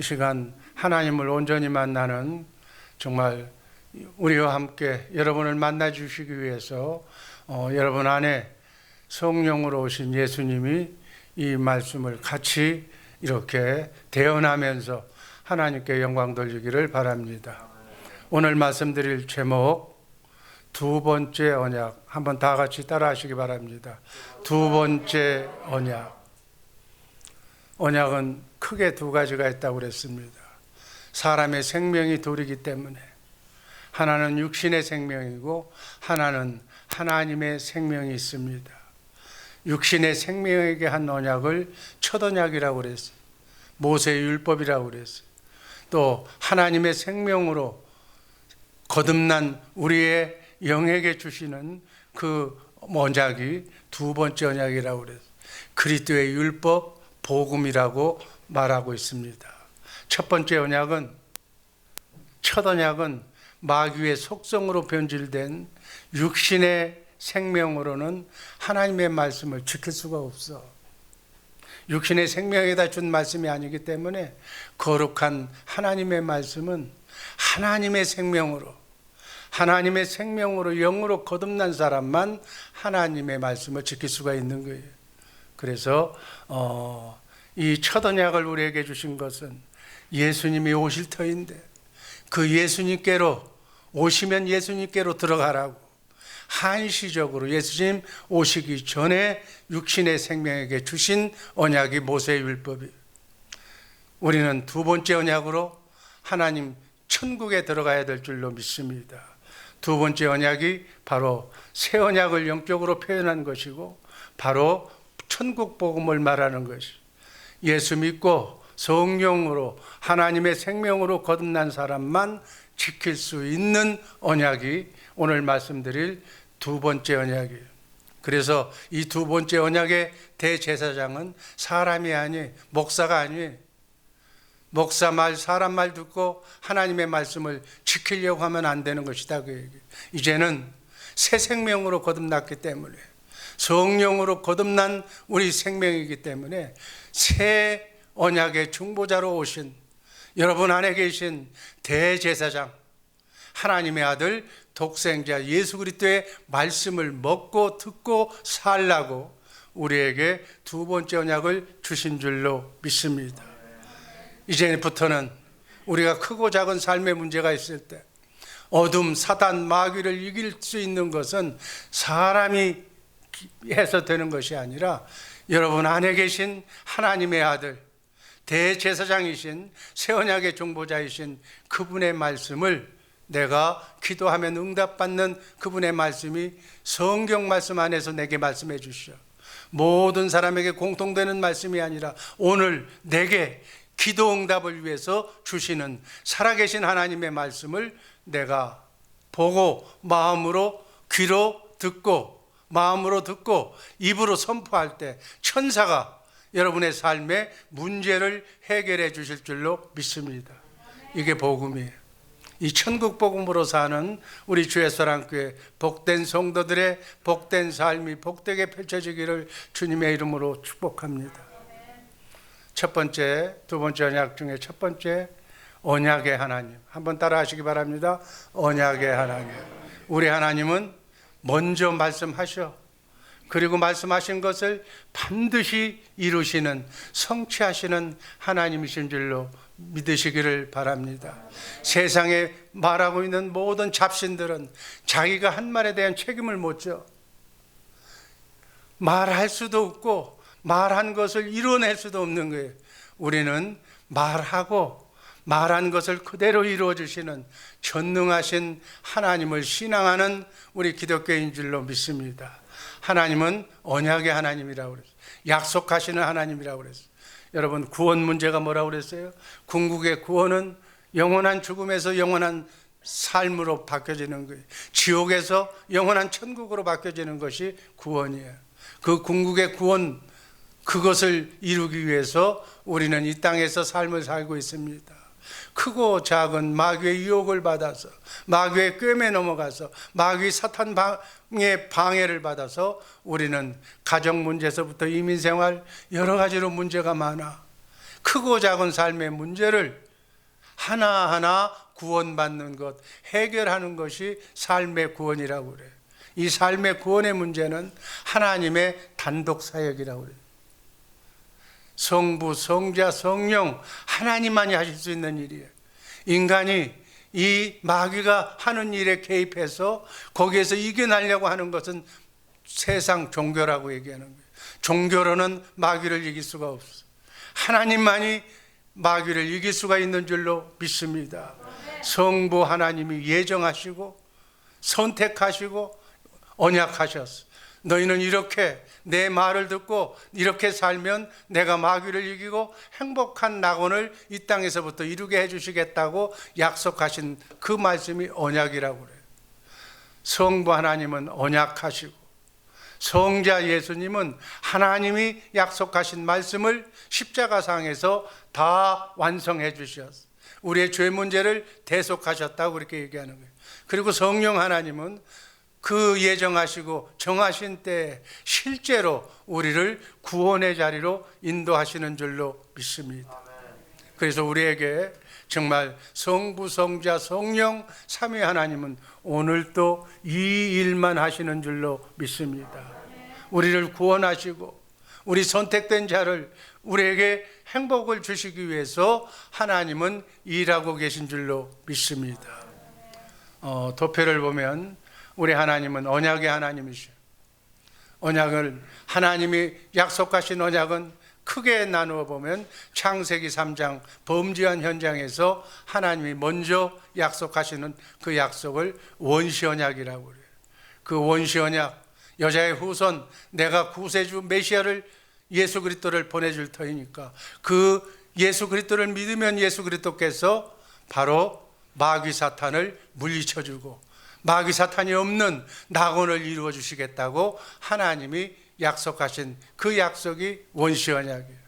이 시간 하나님을 온전히 만나는 정말 우리와 함께 여러분을 만나 주시기 위해서 여러분 안에 성령으로 오신 예수님이 이 말씀을 같이 이렇게 대언하면서 하나님께 영광 돌리기를 바랍니다. 오늘 말씀드릴 제목 두 번째 언약, 한번 다 같이 따라 하시기 바랍니다. 두 번째 언약. 언약은 크게 두 가지가 있다고 그랬습니다. 사람의 생명이 둘이기 때문에 하나는 육신의 생명이고 하나는 하나님의 생명이 있습니다. 육신의 생명에게 한 언약을 첫 언약이라고 그랬어요. 모세의 율법이라고 그랬어요. 또 하나님의 생명으로 거듭난 우리의 영에게 주시는 그 언약이 두 번째 언약이라고 그랬어요. 그리스도의 율법, 복음이라고 말하고 있습니다. 첫 번째 언약은, 첫 언약은 마귀의 속성으로 변질된 육신의 생명으로는 하나님의 말씀을 지킬 수가 없어. 육신의 생명에다 준 말씀이 아니기 때문에 거룩한 하나님의 말씀은 하나님의 생명으로, 하나님의 생명으로 영으로 거듭난 사람만 하나님의 말씀을 지킬 수가 있는 거예요. 그래서 이 첫 언약을 우리에게 주신 것은 예수님이 오실 터인데 그 예수님께로 오시면 예수님께로 들어가라고 한시적으로 예수님 오시기 전에 육신의 생명에게 주신 언약이 모세의 율법이에요. 우리는 두 번째 언약으로 하나님 천국에 들어가야 될 줄로 믿습니다. 두 번째 언약이 바로 새 언약을 영적으로 표현한 것이고 바로 천국 복음을 말하는 것이, 예수 믿고 성령으로 하나님의 생명으로 거듭난 사람만 지킬 수 있는 언약이 오늘 말씀드릴 두 번째 언약이에요. 그래서 이 두 번째 언약의 대제사장은 사람이 아니, 목사가 아니, 목사 말, 사람 말 듣고 하나님의 말씀을 지키려고 하면 안 되는 것이다. 그 얘기. 이제는 새 생명으로 거듭났기 때문에, 성령으로 거듭난 우리 생명이기 때문에 새 언약의 중보자로 오신 여러분 안에 계신 대제사장, 하나님의 아들 독생자 예수 그리스도의 말씀을 먹고 듣고 살라고 우리에게 두 번째 언약을 주신 줄로 믿습니다. 이제부터는 우리가 크고 작은 삶의 문제가 있을 때 어둠, 사단, 마귀를 이길 수 있는 것은 사람이 해서 되는 것이 아니라 여러분 안에 계신 하나님의 아들, 대제사장이신 새 언약의 중보자이신 그분의 말씀을 내가 기도하면 응답받는 그분의 말씀이 성경 말씀 안에서 내게 말씀해 주시오. 모든 사람에게 공통되는 말씀이 아니라 오늘 내게 기도 응답을 위해서 주시는 살아계신 하나님의 말씀을 내가 보고 마음으로, 귀로 듣고 마음으로 듣고 입으로 선포할 때 천사가 여러분의 삶의 문제를 해결해 주실 줄로 믿습니다. 이게 복음이에요. 이 천국 복음으로 사는 우리 주의 사랑교회 복된 성도들의 복된 삶이 복되게 펼쳐지기를 주님의 이름으로 축복합니다. 첫 번째, 두 번째 언약 중에 첫 번째, 언약의 하나님. 한번 따라 하시기 바랍니다. 언약의 하나님. 우리 하나님은 먼저 말씀하셔. 그리고 말씀하신 것을 반드시 이루시는, 성취하시는 하나님이신 줄로 믿으시기를 바랍니다. 세상에 말하고 있는 모든 잡신들은 자기가 한 말에 대한 책임을 못 져. 말할 수도 없고 말한 것을 이뤄낼 수도 없는 거예요. 우리는 말하고 말한 것을 그대로 이루어 주시는 전능하신 하나님을 신앙하는 우리 기독교인 줄로 믿습니다. 하나님은 언약의 하나님이라고 그랬어요. 약속하시는 하나님이라고 그랬어요. 여러분, 구원 문제가 뭐라고 그랬어요? 궁극의 구원은 영원한 죽음에서 영원한 삶으로 바뀌어지는 거예요. 지옥에서 영원한 천국으로 바뀌어지는 것이 구원이에요. 그 궁극의 구원, 그것을 이루기 위해서 우리는 이 땅에서 삶을 살고 있습니다. 크고 작은 마귀의 유혹을 받아서, 마귀의 꿰매 넘어가서, 마귀 사탄의 방해를 받아서 우리는 가정 문제에서부터 이민생활 여러 가지로 문제가 많아. 크고 작은 삶의 문제를 하나하나 구원받는 것, 해결하는 것이 삶의 구원이라고 그래요. 이 삶의 구원의 문제는 하나님의 단독 사역이라고 그래요. 성부, 성자, 성령 하나님만이 하실 수 있는 일이에요. 인간이 이 마귀가 하는 일에 개입해서 거기에서 이겨내려고 하는 것은 세상 종교라고 얘기하는 거예요. 종교로는 마귀를 이길 수가 없어. 하나님만이 마귀를 이길 수가 있는 줄로 믿습니다. 성부 하나님이 예정하시고 선택하시고 언약하셨어. 너희는 이렇게 내 말을 듣고 이렇게 살면 내가 마귀를 이기고 행복한 낙원을 이 땅에서부터 이루게 해주시겠다고 약속하신 그 말씀이 언약이라고 그래요. 성부 하나님은 언약하시고 성자 예수님은 하나님이 약속하신 말씀을 십자가상에서 다 완성해 주셨어요. 우리의 죄 문제를 대속하셨다고 그렇게 얘기하는 거예요. 그리고 성령 하나님은 그 예정하시고 정하신 때에 실제로 우리를 구원의 자리로 인도하시는 줄로 믿습니다. 그래서 우리에게 정말 성부, 성자, 성령 삼위 하나님은 오늘도 이 일만 하시는 줄로 믿습니다. 우리를 구원하시고 우리 선택된 자를 우리에게 행복을 주시기 위해서 하나님은 일하고 계신 줄로 믿습니다. 도표를 보면 우리 하나님은 언약의 하나님이시죠. 언약을 하나님이 약속하신 언약은 크게 나누어 보면 창세기 3장 범죄한 현장에서 하나님이 먼저 약속하시는 그 약속을 원시언약이라고 그래요. 그 원시언약, 여자의 후손, 내가 구세주 메시아를 예수 그리스도를 보내줄 터이니까 그 예수 그리스도를 믿으면 예수 그리스도께서 바로 마귀 사탄을 물리쳐주고 마귀 사탄이 없는 낙원을 이루어 주시겠다고 하나님이 약속하신 그 약속이 원시언약이에요.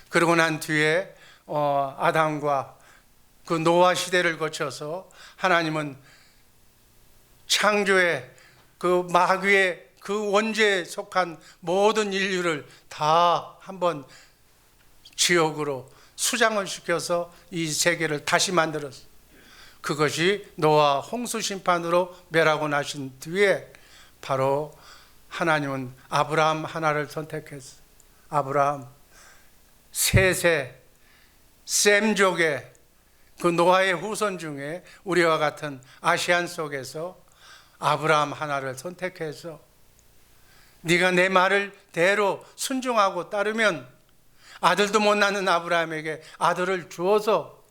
그러고 난 뒤에 아담과 그 노아 시대를 거쳐서 하나님은 창조의 그 마귀의 그 원죄에 속한 모든 인류를 다 한번 지옥으로 수장을 시켜서 이 세계를 다시 만들었어요. 그것이 노아 홍수 심판으로 멸하고 나신 뒤에 바로 하나님은 아브라함 하나를 선택했어요. 아브라함 셋의 셈족의 그 노아의 후손 중에 우리와 같은 아시안 속에서 아브라함 하나를 선택해서 네가 내 말을 대로 순종하고 따르면 아들도 못 낳는 아브라함에게 아들을 주어서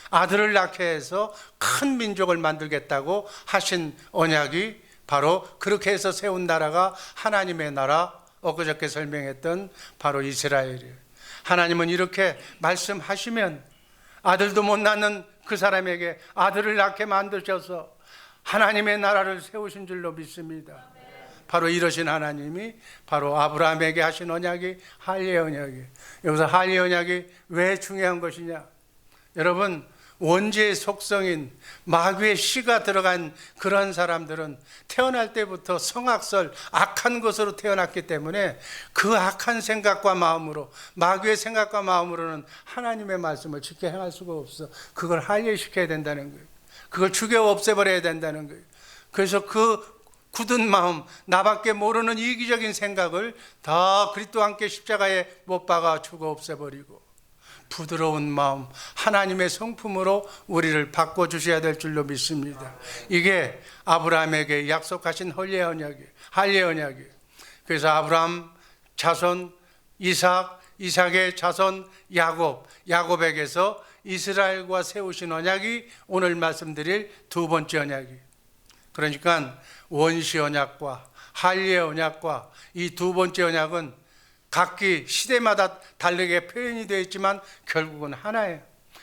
아들을 낳게 해서 큰 민족을 만들겠다고 하신 언약이 바로 그렇게 해서 세운 나라가 하나님의 나라, 엊그저께 설명했던 바로 이스라엘이에요. 하나님은 이렇게 말씀하시면 아들도 못 낳는 그 사람에게 아들을 낳게 만드셔서 하나님의 나라를 세우신 줄로 믿습니다. 바로 이러신 하나님이 바로 아브라함에게 하신 언약이 할례 언약이에요. 여기서 할례 언약이 왜 중요한 것이냐? 여러분, 원죄의 속성인 마귀의 씨가 들어간 그런 사람들은 태어날 때부터 성악설, 악한 것으로 태어났기 때문에 그 악한 생각과 마음으로, 마귀의 생각과 마음으로는 하나님의 말씀을 지켜 행할 수가 없어. 그걸 할례시켜야 된다는 거예요. 그걸 죽여 없애버려야 된다는 거예요. 그래서 그 굳은 마음, 나밖에 모르는 이기적인 생각을 다 그리스도와 함께 십자가에 못 박아 죽어 없애버리고 부드러운 마음, 하나님의 성품으로 우리를 바꿔주셔야 될 줄로 믿습니다. 이게 아브라함에게 약속하신 할례 언약이에요. 그래서 아브라함 자손 이삭, 이삭의 자손 야곱, 야곱에게서 이스라엘과 세우신 언약이 오늘 말씀드릴 두 번째 언약이에요. 그러니까 원시 언약과 할례 언약과 이 두 번째 언약은 각기 시대마다 다르게 표현이 되어 있지만 결국은 하나예요.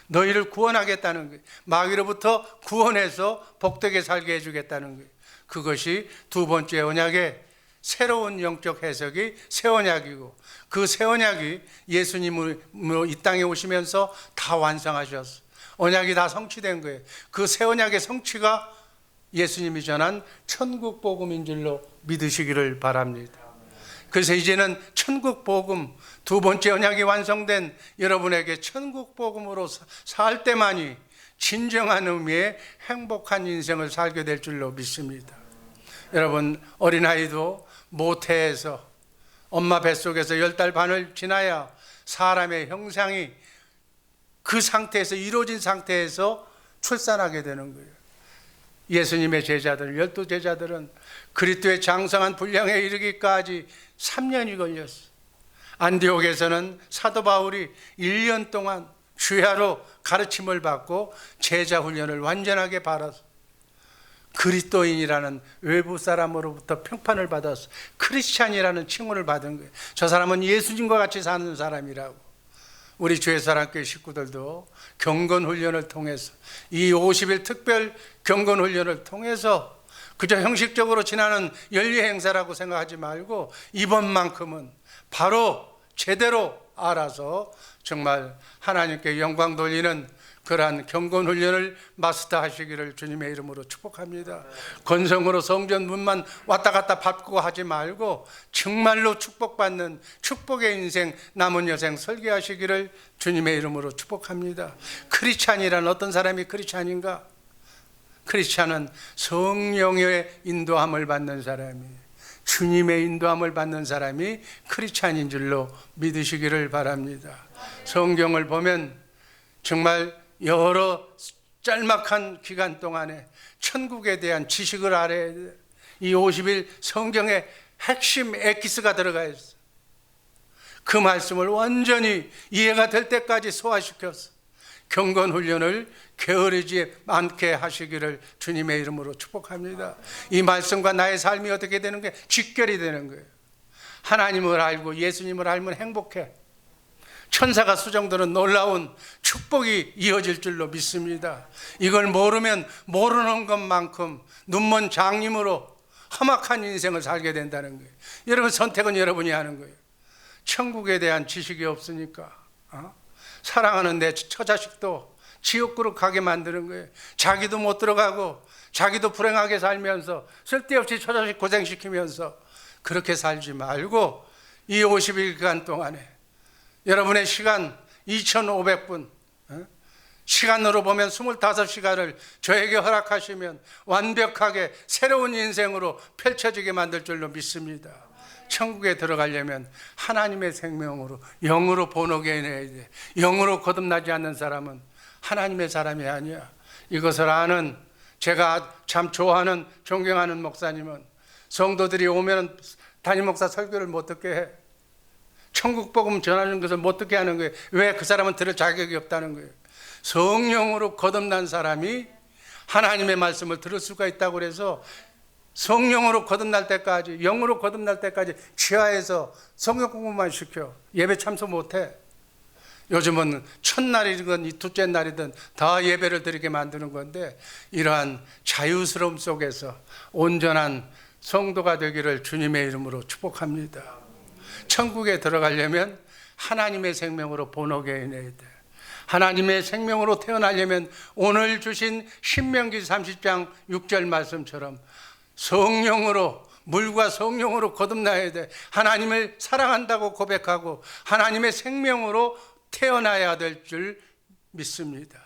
너희를 구원하겠다는 거예요. 마귀로부터 구원해서 복되게 살게 해주겠다는 거예요. 그것이 두 번째 언약의 새로운 영적 해석이 새 언약이고, 그 새 언약이 예수님으로 이 땅에 오시면서 다 완성하셨어요. 언약이 다 성취된 거예요. 그 새 언약의 성취가 예수님이 전한 천국 복음인 줄로 믿으시기를 바랍니다. 그래서 이제는 천국 복음, 두 번째 언약이 완성된 여러분에게 천국 복음으로 살 때만이 진정한 의미의 행복한 인생을 살게 될 줄로 믿습니다. 여러분, 어린아이도 모태에서 엄마 뱃속에서 10달 반을 지나야 사람의 형상이 그 상태에서 이루어진 상태에서 출산하게 되는 거예요. 예수님의 제자들, 12제자들은 그리스도의 장성한 분량에 이르기까지 3년이 걸렸어. 안디옥에서는 사도 바울이 1년 동안 주야로 가르침을 받고 제자 훈련을 완전하게 받아서 그리스도인이라는 외부 사람으로부터 평판을 받아서 크리스찬이라는 칭호를 받은 거예요. 저 사람은 예수님과 같이 사는 사람이라고. 우리 주의사랑교회 식구들도 경건 훈련을 통해서, 이 50일 특별 경건 훈련을 통해서 그저 형식적으로 지나는 연례 행사라고 생각하지 말고 이번만큼은 바로 제대로 알아서 정말 하나님께 영광 돌리는 그러한 경건 훈련을 마스터 하시기를 주님의 이름으로 축복합니다. 건성으로 성전 문만 왔다 갔다 밟고 하지 말고 정말로 축복받는 축복의 인생, 남은 여생 설계하시기를 주님의 이름으로 축복합니다. 크리스찬이란 어떤 사람이 크리스찬인가? 크리스찬은 성령의 인도함을 받는 사람이, 주님의 인도함을 받는 사람이 크리스찬인 줄로 믿으시기를 바랍니다. 성경을 보면 정말 여러 짤막한 기간 동안에 천국에 대한 지식을 알아야 돼. 이 50일 성경에 핵심 엑기스가 들어가 있어. 그 말씀을 완전히 이해가 될 때까지 소화시켰어. 경건 훈련을 게으르지 않게 하시기를 주님의 이름으로 축복합니다. 이 말씀과 나의 삶이 어떻게 되는 거예요? 직결이 되는 거예요. 하나님을 알고 예수님을 알면 행복해. 천사가 수정되는 놀라운 축복이 이어질 줄로 믿습니다. 이걸 모르면 모르는 것만큼 눈먼 장님으로 험악한 인생을 살게 된다는 거예요. 여러분, 선택은 여러분이 하는 거예요. 천국에 대한 지식이 없으니까 사랑하는 내 처자식도 지옥으로 가게 만드는 거예요. 자기도 못 들어가고 자기도 불행하게 살면서 쓸데없이 처자식 고생시키면서 그렇게 살지 말고 이 50일간 동안에 여러분의 시간 2500분, 시간으로 보면 25시간을 저에게 허락하시면 완벽하게 새로운 인생으로 펼쳐지게 만들 줄로 믿습니다. 천국에 들어가려면 하나님의 생명으로, 영으로 번호게 해내야 돼. 영으로 거듭나지 않는 사람은 하나님의 사람이 아니야. 이것을 아는, 제가 참 좋아하는, 존경하는 목사님은 성도들이 오면 담임 목사 설교를 못 듣게 해. 천국 복음 전하는 것을 못 듣게 하는 거예요. 왜? 그 사람은 들을 자격이 없다는 거예요. 성령으로 거듭난 사람이 하나님의 말씀을 들을 수가 있다고 그래서 성령으로 거듭날 때까지, 영으로 거듭날 때까지 지하에서 성경 공부만 시켜. 예배 참석 못해. 요즘은 첫날이든 둘째 날이든 다 예배를 드리게 만드는 건데, 이러한 자유스러움 속에서 온전한 성도가 되기를 주님의 이름으로 축복합니다. 천국에 들어가려면 하나님의 생명으로 번호게 해내야 돼. 하나님의 생명으로 태어나려면 오늘 주신 신명기 30장 6절 말씀처럼 성령으로, 물과 성령으로 거듭나야 돼. 하나님을 사랑한다고 고백하고 하나님의 생명으로 태어나야 될 줄 믿습니다.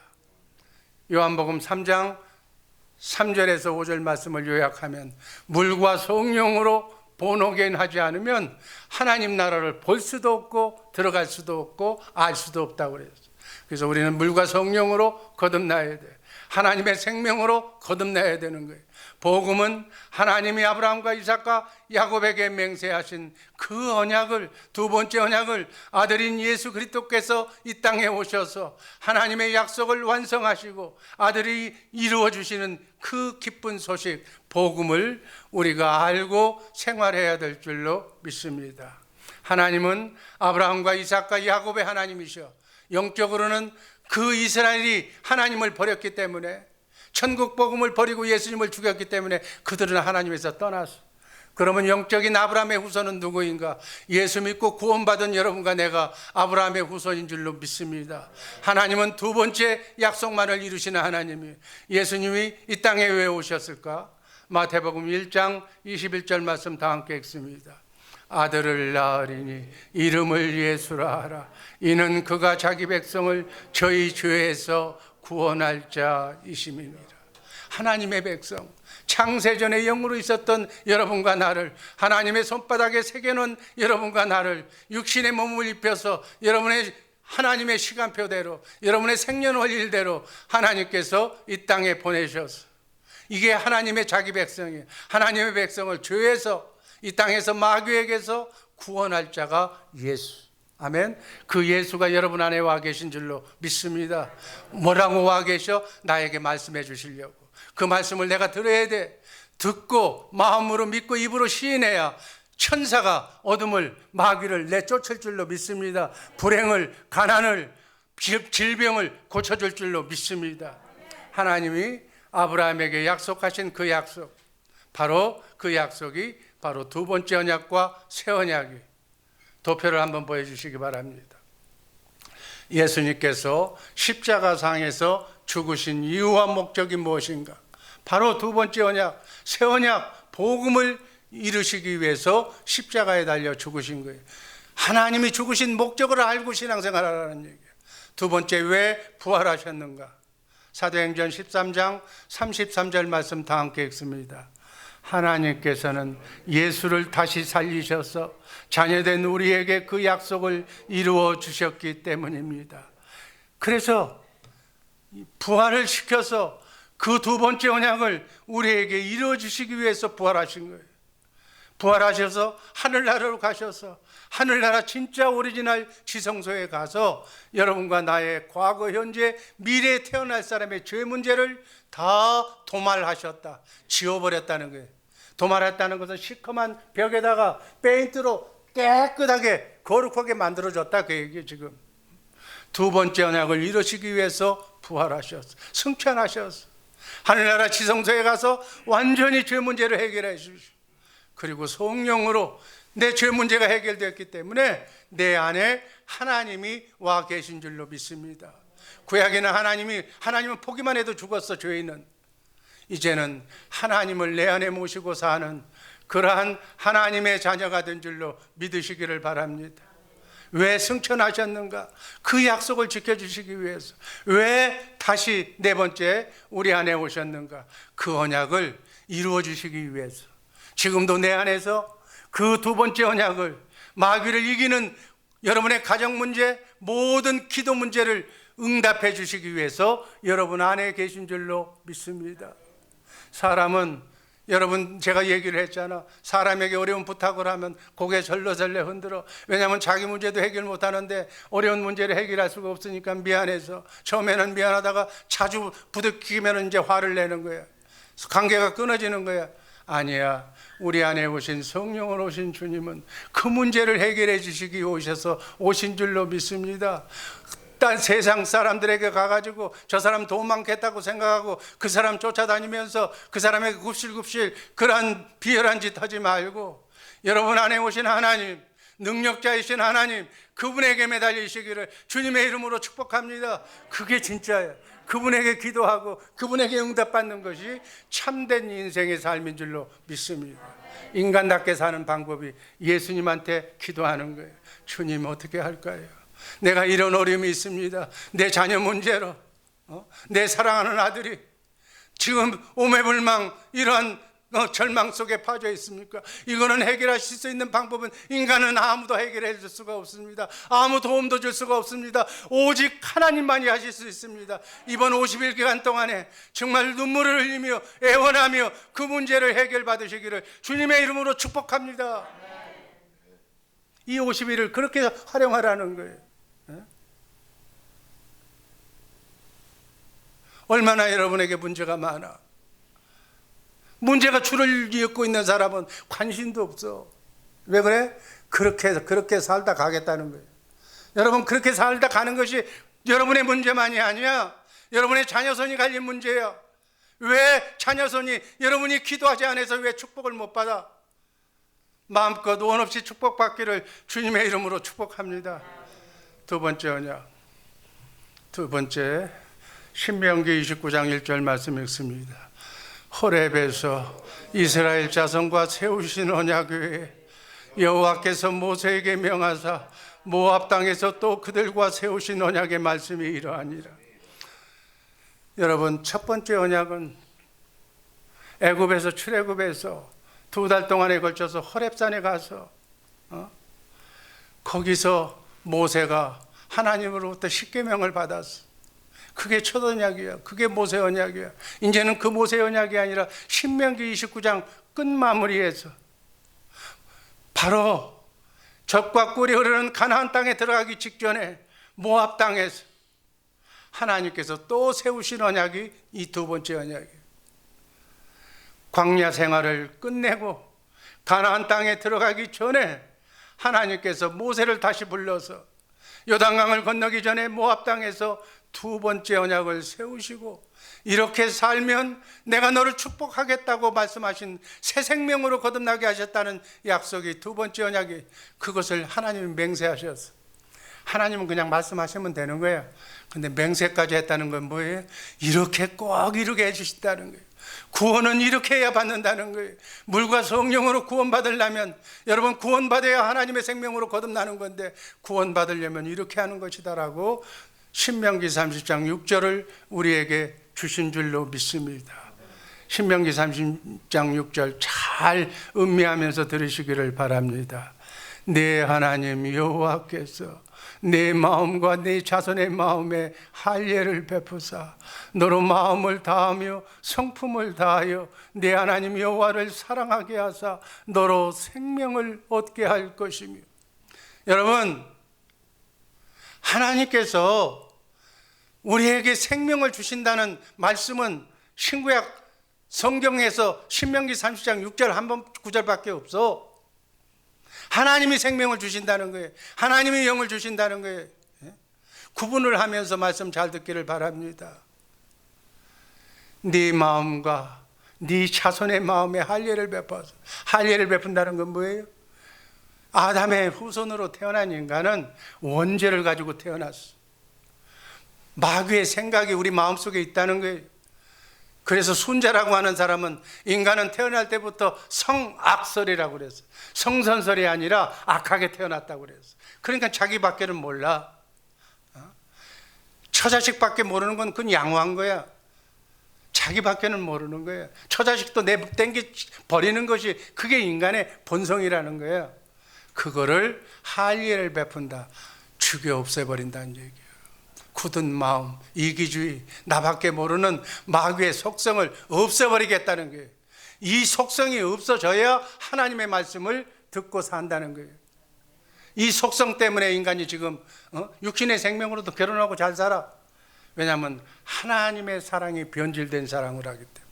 요한복음 3장 3절에서 5절 말씀을 요약하면 물과 성령으로 본어게인 하지 않으면 하나님 나라를 볼 수도 없고 들어갈 수도 없고 알 수도 없다고 그랬어요. 그래서 우리는 물과 성령으로 거듭나야 돼. 하나님의 생명으로 거듭나야 되는 거예요. 복음은 하나님이 아브라함과 이삭과 야곱에게 맹세하신 그 언약을, 두 번째 언약을 아들인 예수 그리스도께서 이 땅에 오셔서 하나님의 약속을 완성하시고 아들이 이루어 주시는 그 기쁜 소식, 복음을 우리가 알고 생활해야 될 줄로 믿습니다. 하나님은 아브라함과 이삭과 야곱의 하나님이셔. 영적으로는 그 이스라엘이 하나님을 버렸기 때문에, 천국 복음을 버리고 예수님을 죽였기 때문에 그들은 하나님에서 떠났어. 그러면 영적인 아브라함의 후손은 누구인가? 예수 믿고 구원받은 여러분과 내가 아브라함의 후손인 줄로 믿습니다. 하나님은 두 번째 약속만을 이루시는 하나님이에요. 예수님이 이 땅에 왜 오셨을까? 마태복음 1장 21절 말씀 다 함께 읽습니다. 아들을 낳으리니 이름을 예수라 하라. 이는 그가 자기 백성을 저희 죄에서 구원할 자이심이니라. 하나님의 백성, 창세전에 영으로 있었던 여러분과 나를, 하나님의 손바닥에 새겨놓은 여러분과 나를 육신의 몸을 입혀서 여러분의 하나님의 시간표대로, 여러분의 생년월일대로 하나님께서 이 땅에 보내셔서, 이게 하나님의 자기 백성이에요. 하나님의 백성을 죄에서, 이 땅에서 마귀에게서 구원할 자가 예수. 아멘. 그 예수가 여러분 안에 와 계신 줄로 믿습니다. 뭐라고 와 계셔? 나에게 말씀해 주시려고. 그 말씀을 내가 들어야 돼. 듣고 마음으로 믿고 입으로 시인해야 천사가 어둠을, 마귀를 내쫓을 줄로 믿습니다. 불행을, 가난을, 질병을 고쳐줄 줄로 믿습니다. 하나님이 아브라함에게 약속하신 그 약속, 바로 그 약속이 바로 두 번째 언약과 새 언약이, 도표를 한번 보여주시기 바랍니다. 예수님께서 십자가상에서 죽으신 이유와 목적이 무엇인가? 바로 두 번째 언약, 새 언약, 복음을 이루시기 위해서 십자가에 달려 죽으신 거예요. 하나님이 죽으신 목적을 알고 신앙생활하라는 얘기예요. 두 번째, 왜 부활하셨는가? 사도행전 13장 33절 말씀 다 함께 읽습니다. 하나님께서는 예수를 다시 살리셔서 자녀된 우리에게 그 약속을 이루어 주셨기 때문입니다. 그래서 부활을 시켜서 그 두 번째 언약을 우리에게 이루어 주시기 위해서 부활하신 거예요. 부활하셔서 하늘나라로 가셔서 하늘나라 진짜 오리지널 지성소에 가서 여러분과 나의 과거, 현재, 미래에 태어날 사람의 죄 문제를 다 도말하셨다. 지워버렸다는 거예요. 도말했다는 것은 시커먼 벽에다가 페인트로 깨끗하게 거룩하게 만들어졌다, 그 얘기예요. 지금 두 번째 언약을 이루시기 위해서 부활하셨어. 승천하셨어. 하늘나라 지성소에 가서 완전히 죄 문제를 해결해 주시고, 그리고 성령으로 내 죄 문제가 해결되었기 때문에 내 안에 하나님이 와 계신 줄로 믿습니다. 구약에는 하나님은 보기만 해도 죽었어, 죄인은. 이제는 하나님을 내 안에 모시고 사는 그러한 하나님의 자녀가 된 줄로 믿으시기를 바랍니다. 왜 승천하셨는가? 그 약속을 지켜주시기 위해서. 왜 다시 네 번째 우리 안에 오셨는가? 그 언약을 이루어 주시기 위해서. 지금도 내 안에서 그 두 번째 언약을, 마귀를 이기는 여러분의 가정 문제, 모든 기도 문제를 응답해 주시기 위해서 여러분 안에 계신 줄로 믿습니다. 사람은, 여러분 제가 얘기를 했잖아. 사람에게 어려운 부탁을 하면 고개 절레절레 흔들어. 왜냐하면 자기 문제도 해결 못하는데 어려운 문제를 해결할 수가 없으니까 미안해서, 처음에는 미안하다가 자주 부딪히면 이제 화를 내는 거야. 관계가 끊어지는 거야. 아니야. 우리 안에 오신 성령으로 오신 주님은 그 문제를 해결해 주시기 오셔서 오신 줄로 믿습니다. 딴 세상 사람들에게 가가지고 저 사람 돈 많겠다고 생각하고 그 사람 쫓아다니면서 그 사람에게 굽실굽실 그러한 비열한 짓 하지 말고, 여러분 안에 오신 하나님, 능력자이신 하나님, 그분에게 매달리시기를 주님의 이름으로 축복합니다. 그게 진짜예요. 그분에게 기도하고 그분에게 응답받는 것이 참된 인생의 삶인 줄로 믿습니다. 인간답게 사는 방법이 예수님한테 기도하는 거예요. 주님 어떻게 할까요? 내가 이런 어려움이 있습니다. 내 자녀 문제로, 내 사랑하는 아들이 지금 오매불망 이러한 절망 속에 빠져 있습니까? 이거는 해결하실 수 있는 방법은, 인간은 아무도 해결해 줄 수가 없습니다. 아무 도움도 줄 수가 없습니다. 오직 하나님만이 하실 수 있습니다. 이번 50일 기간 동안에 정말 눈물을 흘리며 애원하며 그 문제를 해결받으시기를 주님의 이름으로 축복합니다. 이 50일을 그렇게 활용하라는 거예요. 얼마나 여러분에게 문제가 많아. 문제가 줄을 잇고 있는 사람은 관심도 없어. 왜 그래? 그렇게 살다 가겠다는 거예요. 여러분, 그렇게 살다 가는 것이 여러분의 문제만이 아니야. 여러분의 자녀손이 갈린 문제야. 왜 자녀손이, 여러분이 기도하지 않아서 왜 축복을 못 받아? 마음껏 원 없이 축복받기를 주님의 이름으로 축복합니다. 두 번째 언약, 두 번째 신명기 29장 1절 말씀 읽습니다. 호렙에서 이스라엘 자손과 세우신 언약 외에 여호와께서 모세에게 명하사 모압 땅에서 또 그들과 세우신 언약의 말씀이 이러하니라. 여러분, 첫 번째 언약은 애굽에서 출애굽에서 2달 동안에 걸쳐서 호렙산에 가서 거기서 모세가 하나님으로부터 십계명을 받았어. 그게 첫 언약이야. 그게 모세 언약이야. 이제는 그 모세 언약이 아니라 신명기 29장 끝마무리에서 바로 젖과 꿀이 흐르는 가나안 땅에 들어가기 직전에 모압 땅에서 하나님께서 또 세우신 언약이 이 두 번째 언약이에요. 광야 생활을 끝내고 가나안 땅에 들어가기 전에 하나님께서 모세를 다시 불러서 요단강을 건너기 전에 모압 땅에서 두 번째 언약을 세우시고, 이렇게 살면 내가 너를 축복하겠다고 말씀하신 새 생명으로 거듭나게 하셨다는 약속이 두 번째 언약이, 그것을 하나님이 맹세하셨어. 하나님은 그냥 말씀하시면 되는 거야. 근데 맹세까지 했다는 건 뭐예요? 이렇게 꼭 이루게 해주신다는 거예요. 구원은 이렇게 해야 받는다는 거예요. 물과 성령으로 구원받으려면, 여러분, 구원받아야 하나님의 생명으로 거듭나는 건데 구원받으려면 이렇게 하는 것이다라고 신명기 30장 6절을 우리에게 주신 줄로 믿습니다. 신명기 30장 6절 잘 음미하면서 들으시기를 바랍니다. 내 하나님 여호와께서 내 마음과 내 자손의 마음에 할례를 베푸사 너로 마음을 다하며 성품을 다하여 내 하나님 여호와를 사랑하게 하사 너로 생명을 얻게 할 것이며. 여러분, 하나님께서 우리에게 생명을 주신다는 말씀은 신구약 성경에서 신명기 30장 6절 한 번 9절밖에 없어. 하나님이 생명을 주신다는 거예요. 하나님이 영을 주신다는 거예요. 구분을 하면서 말씀 잘 듣기를 바랍니다. 네 마음과 네 자손의 마음에 할례를 베풀어서, 할례를 베푼다는 건 뭐예요? 아담의 후손으로 태어난 인간은 원죄를 가지고 태어났어. 마귀의 생각이 우리 마음속에 있다는 거예요. 그래서 순자라고 하는 사람은 인간은 태어날 때부터 성악설이라고 그랬어. 성선설이 아니라 악하게 태어났다고 그랬어. 그러니까 자기밖에는 몰라. 처자식밖에 모르는 건 그건 양호한 거야. 자기밖에는 모르는 거야. 처자식도 땡기 버리는 것이 그게 인간의 본성이라는 거야. 그거를 할례를 베푼다, 죽여 없애버린다는 얘기야. 굳은 마음, 이기주의, 나밖에 모르는 마귀의 속성을 없애버리겠다는 거예요. 이 속성이 없어져야 하나님의 말씀을 듣고 산다는 거예요. 이 속성 때문에 인간이 지금 육신의 생명으로도 결혼하고 잘 살아. 왜냐하면 하나님의 사랑이 변질된 사랑을 하기 때문에.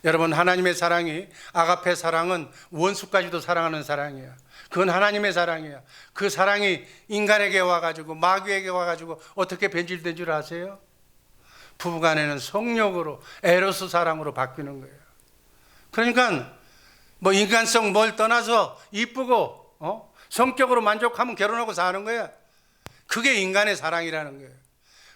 여러분, 하나님의 사랑이, 아가페 사랑은 원수까지도 사랑하는 사랑이야. 그건 하나님의 사랑이야. 그 사랑이 인간에게 와가지고, 마귀에게 와가지고 어떻게 변질된 줄 아세요? 부부간에는 성욕으로, 에로스 사랑으로 바뀌는 거예요. 그러니까 뭐 인간성 뭘 떠나서 이쁘고 성격으로 만족하면 결혼하고 사는 거야. 그게 인간의 사랑이라는 거예요.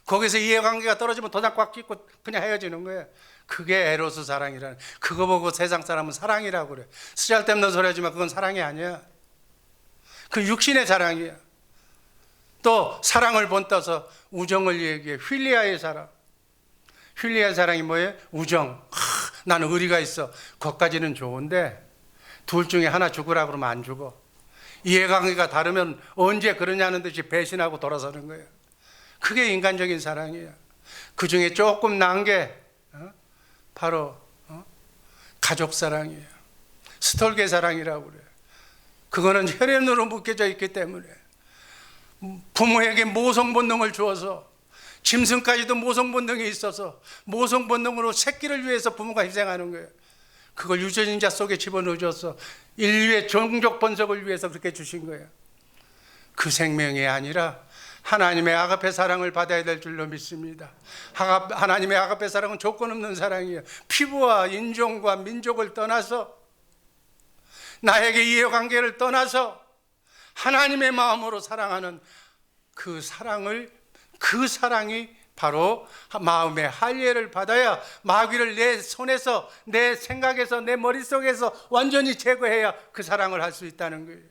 거기서 이해관계가 떨어지면 도장 꽉 끼고 그냥 헤어지는 거예요. 그게 에로스 사랑이라는. 그거 보고 세상 사람은 사랑이라고 그래. 쓰잘데없는 소리 하지만 그건 사랑이 아니야. 그 육신의 사랑이야. 또 사랑을 본떠서 우정을 얘기해. 휠리아의 사랑. 휠리아의 사랑이 뭐예요? 우정. 나는 의리가 있어. 그것까지는 좋은데 둘 중에 하나 죽으라 그러면 안 죽어. 이해관계가 다르면 언제 그러냐는 듯이 배신하고 돌아서는 거예요. 그게 인간적인 사랑이에요. 그 중에 조금 나은 게 바로 가족 사랑이에요. 스톨게 사랑이라고 그래요. 그거는 혈연으로 묶여져 있기 때문에 부모에게 모성 본능을 주어서, 짐승까지도 모성 본능이 있어서 모성 본능으로 새끼를 위해서 부모가 희생하는 거예요. 그걸 유전자 속에 집어넣어줘서 인류의 종족 번성을 위해서 그렇게 주신 거예요. 그 생명이 아니라 하나님의 아가페 사랑을 받아야 될 줄로 믿습니다. 하나님의 아가페 사랑은 조건 없는 사랑이에요. 피부와 인종과 민족을 떠나서, 나에게 이해관계를 떠나서 하나님의 마음으로 사랑하는 그 사랑이 바로 마음의 할례를 받아야 마귀를 내 손에서, 내 생각에서, 내 머릿속에서 완전히 제거해야 그 사랑을 할 수 있다는 거예요.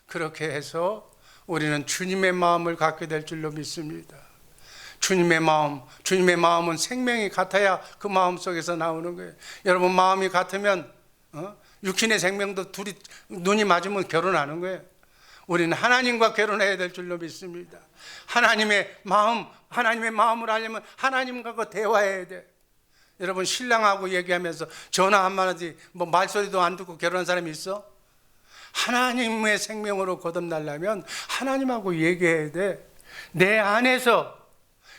그렇게 해서 우리는 주님의 마음을 갖게 될 줄로 믿습니다. 주님의 마음은 생명이 같아야 그 마음 속에서 나오는 거예요. 여러분, 마음이 같으면 육신의 생명도 둘이 눈이 맞으면 결혼하는 거예요. 우리는 하나님과 결혼해야 될 줄로 믿습니다. 하나님의 마음을 알려면 하나님과 대화해야 돼. 여러분, 신랑하고 얘기하면서 전화 한마디 말소리도 안 듣고 결혼한 사람이 있어? 하나님의 생명으로 거듭나려면 하나님하고 얘기해야 돼. 내 안에서.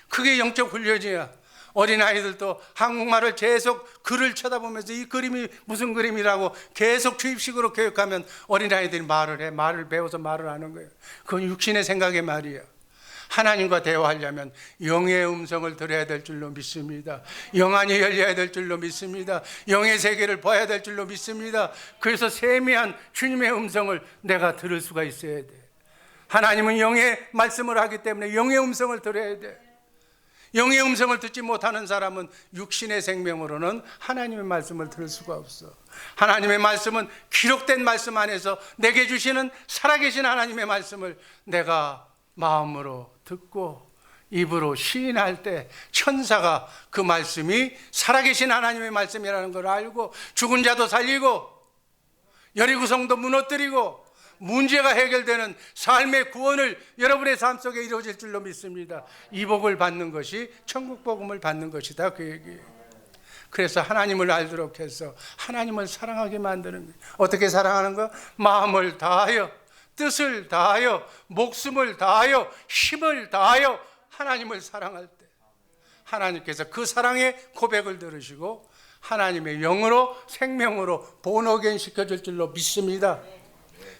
그게 영적 훈련이야. 어린아이들도 한국말을 계속 글을 쳐다보면서 이 그림이 무슨 그림이라고 계속 주입식으로 교육하면 어린아이들이 말을 해. 말을 배워서 말을 하는 거예요. 그건 육신의 생각의 말이야. 하나님과 대화하려면 영의 음성을 들어야 될 줄로 믿습니다. 영안이 열려야 될 줄로 믿습니다. 영의 세계를 봐야 될 줄로 믿습니다. 그래서 세미한 주님의 음성을 내가 들을 수가 있어야 돼. 하나님은 영의 말씀을 하기 때문에 영의 음성을 들어야 돼. 영의 음성을 듣지 못하는 사람은 육신의 생명으로는 하나님의 말씀을 들을 수가 없어. 하나님의 말씀은 기록된 말씀 안에서 내게 주시는 살아계신 하나님의 말씀을 내가 마음으로 듣고 입으로 시인할 때 천사가 그 말씀이 살아계신 하나님의 말씀이라는 걸 알고 죽은 자도 살리고 여리고성도 무너뜨리고 문제가 해결되는 삶의 구원을 여러분의 삶 속에 이루어질 줄로 믿습니다. 이 복을 받는 것이 천국 복음을 받는 것이다, 그 얘기예요. 그래서 하나님을 알도록 해서 하나님을 사랑하게 만드는 거예요. 어떻게 사랑하는 거? 마음을 다하여, 뜻을 다하여, 목숨을 다하여, 힘을 다하여 하나님을 사랑할 때 하나님께서 그 사랑의 고백을 들으시고 하나님의 영으로 생명으로 본어게인 시켜줄 줄로 믿습니다.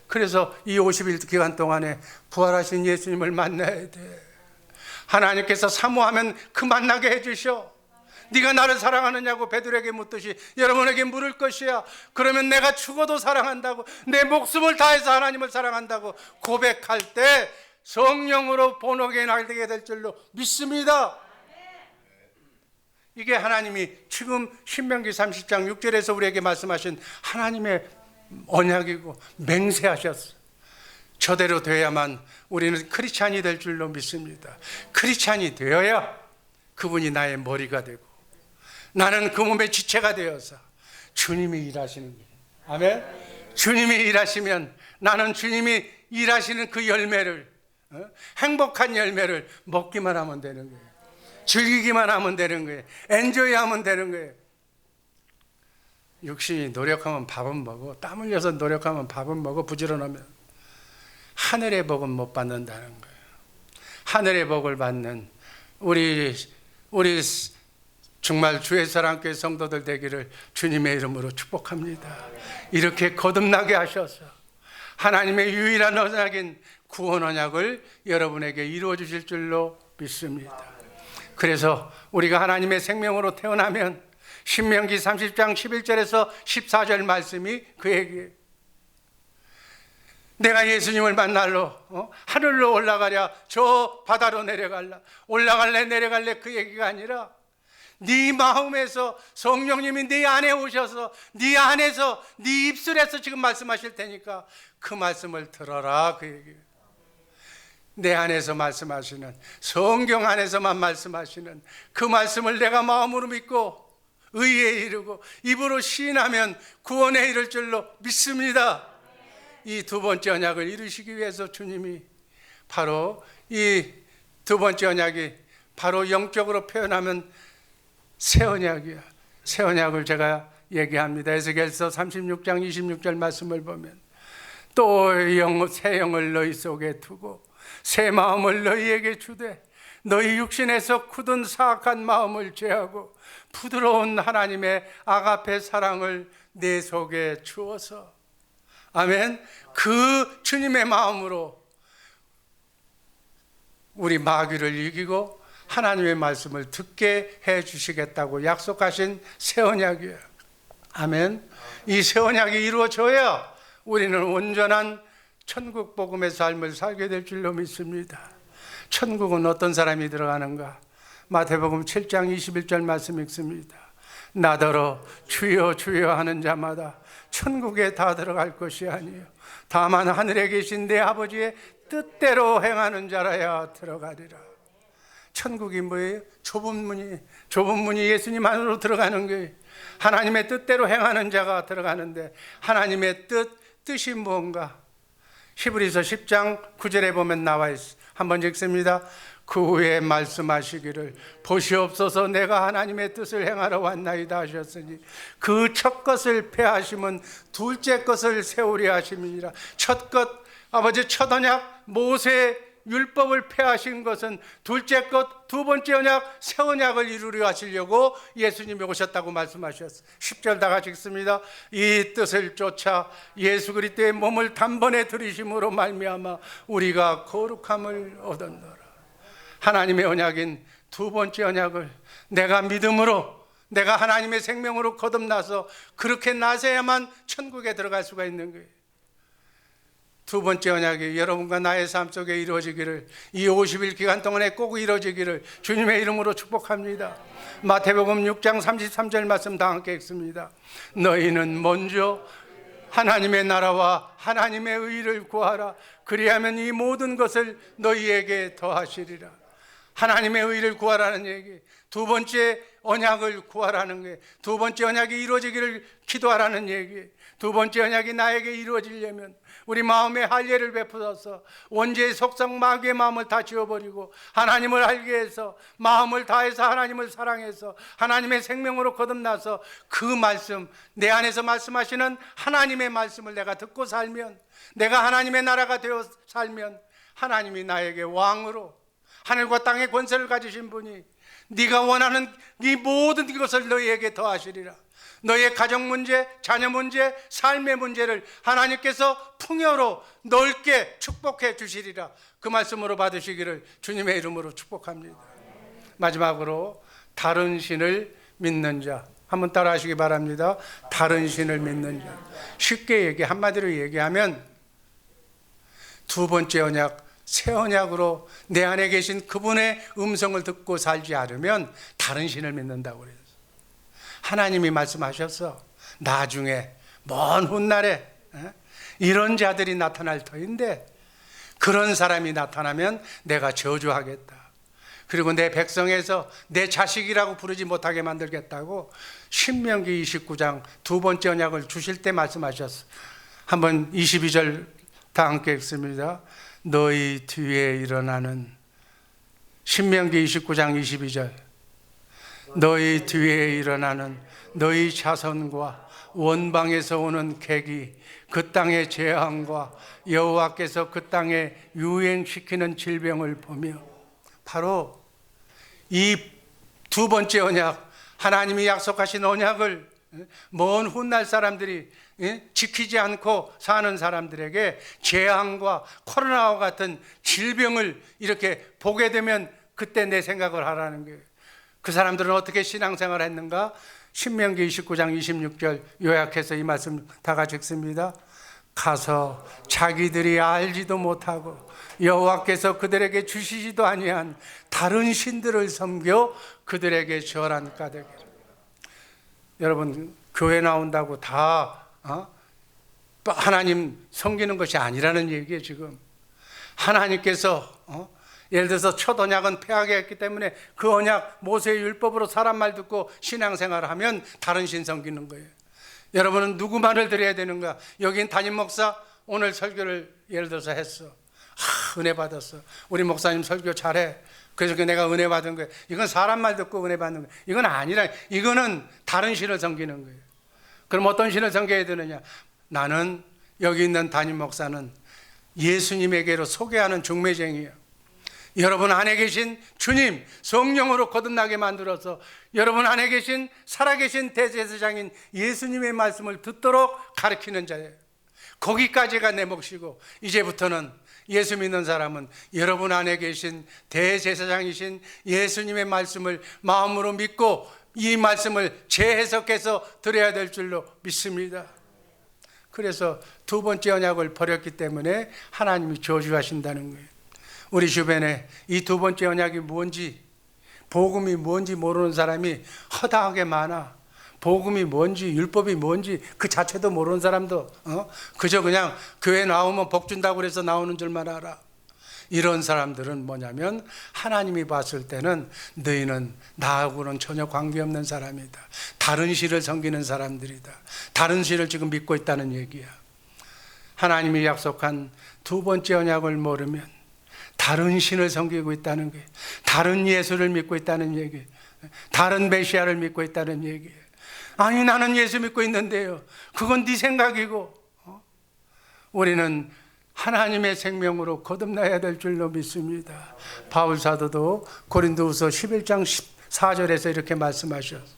그래서 이 50일 기간 동안에 부활하신 예수님을 만나야 돼. 하나님께서 사모하면 그 만나게 해주셔. 네가 나를 사랑하느냐고 베드로에게 묻듯이 여러분에게 물을 것이야. 그러면 내가 죽어도 사랑한다고, 내 목숨을 다해서 하나님을 사랑한다고 고백할 때 성령으로 본어게 나게 될 줄로 믿습니다. 이게 하나님이 지금 신명기 30장 6절에서 우리에게 말씀하신 하나님의 언약이고 맹세하셨어. 저대로 되어야만 우리는 크리스찬이 될 줄로 믿습니다. 크리스찬이 되어야 그분이 나의 머리가 되고 나는 그 몸의 지체가 되어서 주님이 일하시는 거예요. 아멘. 주님이 일하시면 나는 주님이 일하시는 그 열매를, 행복한 열매를 먹기만 하면 되는 거예요. 즐기기만 하면 되는 거예요. 엔조이하면 되는 거예요. 육신이 노력하면 밥은 먹어, 땀 흘려서 노력하면 밥은 먹어, 부지런하면 하늘의 복은 못 받는다는 거예요. 하늘의 복을 받는 우리 정말 주의 사랑교회 성도들 되기를 주님의 이름으로 축복합니다. 이렇게 거듭나게 하셔서 하나님의 유일한 언약인 구원 언약을 여러분에게 이루어 주실 줄로 믿습니다. 그래서 우리가 하나님의 생명으로 태어나면 신명기 30장 11절에서 14절 말씀이 그 얘기예요. 내가 예수님을 만나러 하늘로 올라가랴, 저 바다로 내려갈라, 올라갈래 내려갈래, 그 얘기가 아니라 네 마음에서 성령님이 네 안에 오셔서 네 안에서 네 입술에서 지금 말씀하실 테니까 그 말씀을 들어라, 그 얘기예요. 내 안에서 말씀하시는, 성경 안에서만 말씀하시는 그 말씀을 내가 마음으로 믿고 의에 이르고 입으로 시인하면 구원에 이를 줄로 믿습니다. 이 두 번째 언약을 이루시기 위해서 주님이 바로 이 두 번째 언약이 바로 영적으로 표현하면 새 언약이야. 새 언약을 제가 얘기합니다. 에스겔서 36장 26절 말씀을 보면 또 새 영을 너희 속에 두고 새 마음을 너희에게 주되 너희 육신에서 굳은 사악한 마음을 제하고 부드러운 하나님의 아가페 사랑을 내 속에 주어서, 아멘. 그 주님의 마음으로 우리 마귀를 이기고 하나님의 말씀을 듣게 해 주시겠다고 약속하신 새 언약이에요. 아멘. 이 새 언약이 이루어져야 우리는 온전한 천국 복음의 삶을 살게 될 줄로 믿습니다. 천국은 어떤 사람이 들어가는가? 마태복음 7장 21절 말씀 읽습니다. 나더러 주여 주여 하는 자마다 천국에 다 들어갈 것이 아니요 다만 하늘에 계신 내 아버지의 뜻대로 행하는 자라야 들어가리라. 천국이 뭐예요? 좁은 문이 예수님 안으로 들어가는 거예요. 하나님의 뜻대로 행하는 자가 들어가는데, 하나님의 뜻이 뭔가? 히브리서 10장 9절에 보면 나와 있어. 한번 읽습니다. 그 후에 말씀하시기를 보시옵소서 내가 하나님의 뜻을 행하러 왔나이다 하셨으니 그 첫 것을 폐하심은 둘째 것을 세우려 하심이니라. 첫 것, 아버지 첫 언약 모세의 율법을 폐하신 것은 둘째 것, 두 번째 언약, 새 언약을 이루려 하시려고 예수님이 오셨다고 말씀하셨어요. 10절 다 같이 읽습니다. 이 뜻을 쫓아 예수 그리스도의 몸을 단번에 들이심으로 말미암아 우리가 거룩함을 얻었노라. 하나님의 언약인 두 번째 언약을 내가 믿음으로, 내가 하나님의 생명으로 거듭나서 그렇게 나서야만 천국에 들어갈 수가 있는 거예요. 두 번째 언약이 여러분과 나의 삶 속에 이루어지기를, 이 50일 기간 동안에 꼭 이루어지기를 주님의 이름으로 축복합니다. 마태복음 6장 33절 말씀 다 함께 읽습니다. 너희는 먼저 하나님의 나라와 하나님의 의를 구하라. 그리하면 이 모든 것을 너희에게 더하시리라. 하나님의 의를 구하라는 얘기, 두 번째 언약을 구하라는 게, 두 번째 언약이 이루어지기를 기도하라는 얘기. 두 번째 언약이 나에게 이루어지려면 우리 마음에 할례를 베풀어서 원죄의 속성 마귀의 마음을 다 지워버리고 하나님을 알게 해서 마음을 다해서 하나님을 사랑해서 하나님의 생명으로 거듭나서 그 말씀, 내 안에서 말씀하시는 하나님의 말씀을 내가 듣고 살면, 내가 하나님의 나라가 되어 살면 하나님이 나에게 왕으로, 하늘과 땅의 권세를 가지신 분이 네가 원하는 이 모든 것을 너희에게 더하시리라. 너희의 가정 문제, 자녀 문제, 삶의 문제를 하나님께서 풍요로 넓게 축복해 주시리라. 그 말씀으로 받으시기를 주님의 이름으로 축복합니다. 마지막으로 다른 신을 믿는 자, 한번 따라 하시기 바랍니다. 다른 신을 믿는 자. 쉽게 한마디로 얘기하면 두 번째 언약, 새 언약으로 내 안에 계신 그분의 음성을 듣고 살지 않으면 다른 신을 믿는다고 그래요. 하나님이 말씀하셔서 나중에 먼 훗날에 이런 자들이 나타날 터인데 그런 사람이 나타나면 내가 저주하겠다. 그리고 내 백성에서 내 자식이라고 부르지 못하게 만들겠다고 신명기 29장 두 번째 언약을 주실 때 말씀하셨어. 한번 22절 다 함께 읽습니다. 너희 뒤에 일어나는, 신명기 29장 22절, 너희 뒤에 일어나는 너희 자손과 원방에서 오는 객이 그 땅의 재앙과 여호와께서 그 땅에 유행시키는 질병을 보며, 바로 이 두 번째 언약, 하나님이 약속하신 언약을 먼 훗날 사람들이 지키지 않고 사는 사람들에게 재앙과 코로나와 같은 질병을 이렇게 보게 되면 그때 내 생각을 하라는 거예요. 그 사람들은 어떻게 신앙생활을 했는가? 신명기 29장 26절 요약해서 이 말씀 다 같이 읽습니다. 가서 자기들이 알지도 못하고 여호와께서 그들에게 주시지도 아니한 다른 신들을 섬겨 그들에게 절한 까닭이라. 여러분, 교회 나온다고 다 하나님 섬기는 것이 아니라는 얘기예요. 지금 하나님께서 예를 들어서 첫 언약은 폐하게 했기 때문에 그 언약 모세의 율법으로 사람 말 듣고 신앙생활을 하면 다른 신 섬기는 거예요. 여러분은 누구 말을 들어야 되는가? 여긴 담임 목사 오늘 설교를 예를 들어서 했어. 은혜 받았어. 우리 목사님 설교 잘해. 그래서 내가 은혜 받은 거예요. 이건 사람 말 듣고 은혜 받는 거예요. 이건 아니라, 이거는 다른 신을 섬기는 거예요. 그럼 어떤 신을 섬겨야 되느냐? 나는, 여기 있는 담임 목사는 예수님에게로 소개하는 중매쟁이에요. 여러분 안에 계신 주님, 성령으로 거듭나게 만들어서 여러분 안에 계신 살아계신 대제사장인 예수님의 말씀을 듣도록 가르치는 자예요. 거기까지가 내 몫이고, 이제부터는 예수 믿는 사람은 여러분 안에 계신 대제사장이신 예수님의 말씀을 마음으로 믿고 이 말씀을 재해석해서 드려야 될 줄로 믿습니다. 그래서 두 번째 언약을 버렸기 때문에 하나님이 저주하신다는 거예요. 우리 주변에 이 두 번째 언약이 뭔지, 복음이 뭔지 모르는 사람이 허다하게 많아. 복음이 뭔지, 율법이 뭔지 그 자체도 모르는 사람도 그저 그냥 교회 나오면 복 준다고 그래서 나오는 줄만 알아. 이런 사람들은 뭐냐면 하나님이 봤을 때는 너희는 나하고는 전혀 관계없는 사람이다. 다른 신을 섬기는 사람들이다. 다른 신을 지금 믿고 있다는 얘기야. 하나님이 약속한 두 번째 언약을 모르면 다른 신을 섬기고 있다는 게, 다른 예수를 믿고 있다는 얘기, 다른 메시아를 믿고 있다는 얘기. 아니 나는 예수 믿고 있는데요. 그건 네 생각이고 우리는 하나님의 생명으로 거듭나야 될 줄로 믿습니다. 바울 사도도 고린도후서 11장 14절에서 이렇게 말씀하셨어요.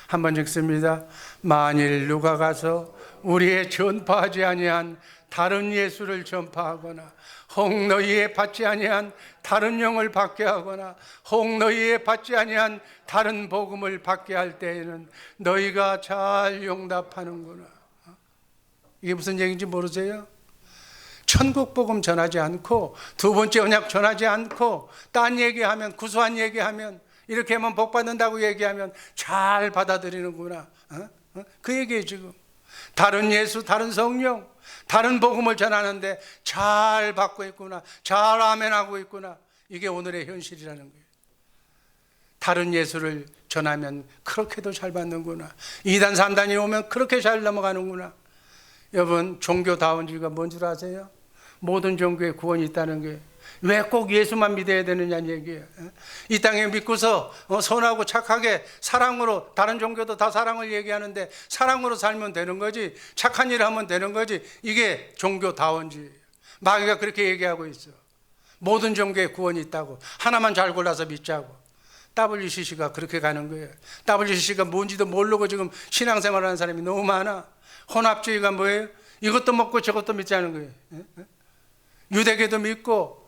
한번 읽습니다. 만일 누가 가서 우리의 전파하지 아니한 다른 예수를 전파하거나 혹 너희에 받지 아니한 다른 영을 받게 하거나 혹 너희에 받지 아니한 다른 복음을 받게 할 때에는 너희가 잘 용답하는구나. 이게 무슨 얘기인지 모르세요? 천국 복음 전하지 않고 두 번째 언약 전하지 않고 딴 얘기하면, 구수한 얘기하면, 이렇게 하면 복 받는다고 얘기하면 잘 받아들이는구나. 그 얘기예요. 지금 다른 예수, 다른 성령, 다른 복음을 전하는데 잘 받고 있구나, 잘 아멘하고 있구나. 이게 오늘의 현실이라는 거예요. 다른 예수를 전하면 그렇게도 잘 받는구나. 2단 3단이 오면 그렇게 잘 넘어가는구나. 여러분, 종교다운지가 뭔 줄 아세요? 모든 종교에 구원이 있다는 게 왜 꼭 예수만 믿어야 되느냐는 얘기예요. 이 땅에 믿고서 선하고 착하게 사랑으로, 다른 종교도 다 사랑을 얘기하는데 사랑으로 살면 되는 거지, 착한 일을 하면 되는 거지. 이게 종교다운지. 마귀가 그렇게 얘기하고 있어. 모든 종교에 구원이 있다고, 하나만 잘 골라서 믿자고. WCC가 그렇게 가는 거예요. WCC가 뭔지도 모르고 지금 신앙생활하는 사람이 너무 많아. 혼합주의가 뭐예요? 이것도 먹고 저것도 믿자는 거예요. 유대교도 믿고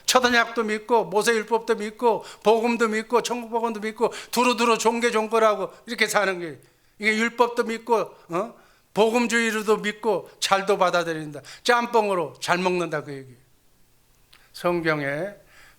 첫언약도 믿고 모세율법도 믿고 복음도 믿고 천국복음도 믿고 두루두루 종교라고 이렇게 사는 거예요. 이게 율법도 믿고 복음주의로도 믿고 잘도 받아들인다. 짬뽕으로 잘 먹는다, 그 얘기예요. 성경에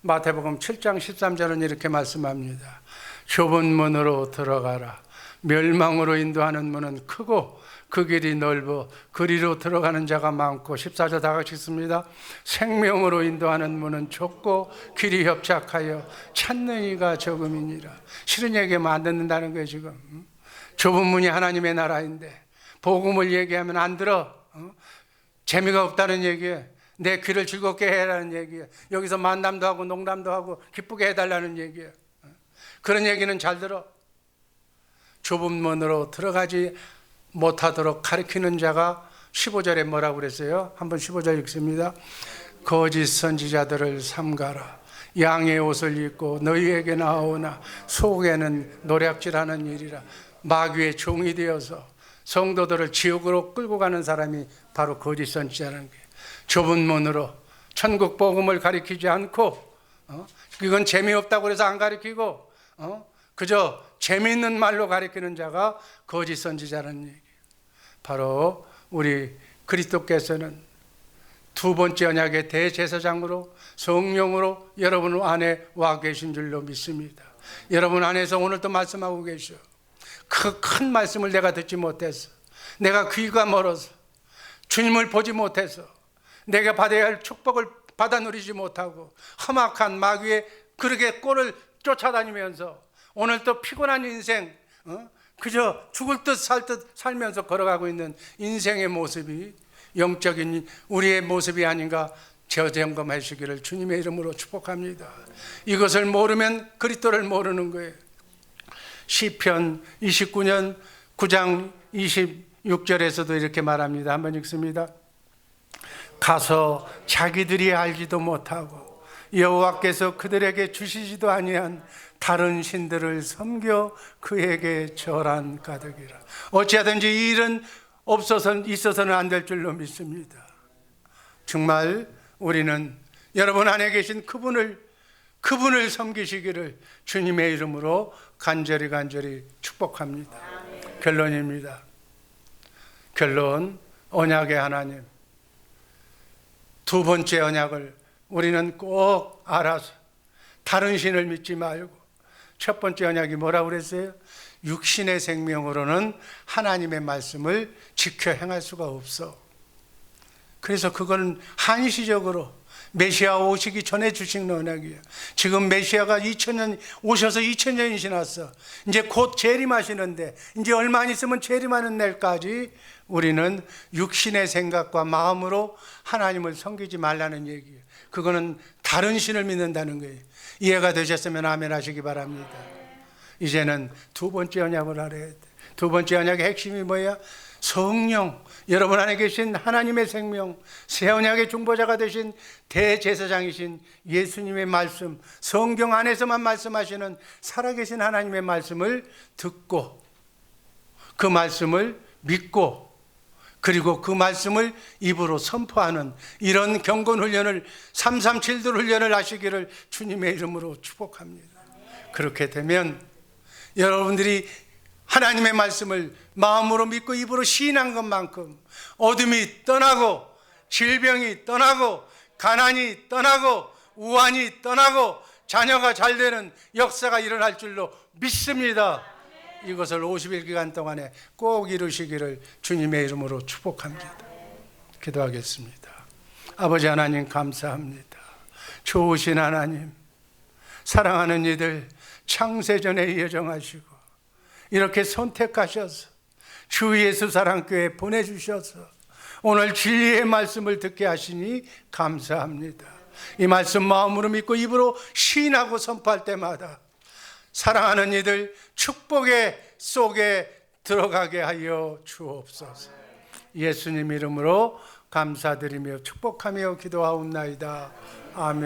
마태복음 7장 13절은 이렇게 말씀합니다. 좁은 문으로 들어가라. 멸망으로 인도하는 문은 크고 그 길이 넓어 그리로 들어가는 자가 많고, 14절 다 같이 읽습니다. 생명으로 인도하는 문은 좁고 길이 협착하여 찾는 이가 적음이니라. 싫은 얘기하면 안 듣는다는 거예요. 지금 좁은 문이 하나님의 나라인데 복음을 얘기하면 안 들어. 재미가 없다는 얘기예요. 내 귀를 즐겁게 해라는 얘기예요. 여기서 만남도 하고 농담도 하고 기쁘게 해달라는 얘기예요. 그런 얘기는 잘 들어. 좁은 문으로 들어가지 못하도록 가르치는 자가 15절에 뭐라고 그랬어요? 한번 15절 읽습니다. 거짓 선지자들을 삼가라. 양의 옷을 입고 너희에게 나오나 속에는 노략질하는 일이라. 마귀의 종이 되어서 성도들을 지옥으로 끌고 가는 사람이 바로 거짓 선지자라는 거예요. 좁은 문으로 천국 복음을 가르치지 않고 이건 재미없다고 해서 안 가르치고 그저 재미있는 말로 가르치는 자가 거짓 선지자라는 얘기예요. 바로 우리 그리스도께서는 두 번째 언약의 대제사장으로 성령으로 여러분 안에 와 계신 줄로 믿습니다. 여러분 안에서 오늘도 말씀하고 계셔. 그 큰 말씀을 내가 듣지 못해서, 내가 귀가 멀어서, 주님을 보지 못해서, 내가 받아야 할 축복을 받아 누리지 못하고 험악한 마귀의 그렇게 꼴을 쫓아다니면서 오늘 또 피곤한 인생, 그저 죽을 듯 살 듯 살면서 걸어가고 있는 인생의 모습이 영적인 우리의 모습이 아닌가 재점검하시기를 주님의 이름으로 축복합니다. 이것을 모르면 그리스도를 모르는 거예요. 시편 29년 9장 26절에서도 이렇게 말합니다. 한번 읽습니다. 가서 자기들이 알지도 못하고 여호와께서 그들에게 주시지도 아니한 다른 신들을 섬겨 그에게 절한 가득이라. 어찌하든지 이 일은 있어서는 안 될 줄로 믿습니다. 정말 우리는 여러분 안에 계신 그분을 섬기시기를 주님의 이름으로 간절히 축복합니다. 결론입니다. 결론, 언약의 하나님, 두 번째 언약을 우리는 꼭 알아서 다른 신을 믿지 말고 첫 번째 언약이 뭐라고 그랬어요? 육신의 생명으로는 하나님의 말씀을 지켜 행할 수가 없어. 그래서 그건 한시적으로 메시아 오시기 전에 주신 언약이에요. 지금 메시아가 2000년 오셔서 2000년이 지났어. 이제 곧 재림하시는데 이제 얼마 안 있으면 재림하는 날까지 우리는 육신의 생각과 마음으로 하나님을 섬기지 말라는 얘기예요. 그거는 다른 신을 믿는다는 거예요. 이해가 되셨으면 아멘 하시기 바랍니다. 이제는 두 번째 언약을 알아야 돼. 두 번째 언약의 핵심이 뭐야? 성령, 여러분 안에 계신 하나님의 생명, 새 언약의 중보자가 되신 대제사장이신 예수님의 말씀, 성경 안에서만 말씀하시는 살아계신 하나님의 말씀을 듣고 그 말씀을 믿고 그리고 그 말씀을 입으로 선포하는 이런 경건 훈련을 337도 훈련을 하시기를 주님의 이름으로 축복합니다. 그렇게 되면 여러분들이 하나님의 말씀을 마음으로 믿고 입으로 시인한 것만큼 어둠이 떠나고 질병이 떠나고 가난이 떠나고 우환이 떠나고 자녀가 잘 되는 역사가 일어날 줄로 믿습니다. 이것을 50일 기간 동안에 꼭 이루시기를 주님의 이름으로 축복합니다. 기도하겠습니다. 아버지 하나님 감사합니다. 좋으신 하나님, 사랑하는 이들 창세전에 예정하시고 이렇게 선택하셔서 주 예수 사랑교회 보내주셔서 오늘 진리의 말씀을 듣게 하시니 감사합니다. 이 말씀 마음으로 믿고 입으로 시인하고 선포할 때마다 사랑하는 이들 축복의 속에 들어가게 하여 주옵소서. 예수님 이름으로 감사드리며 축복하며 기도하옵나이다. 아멘.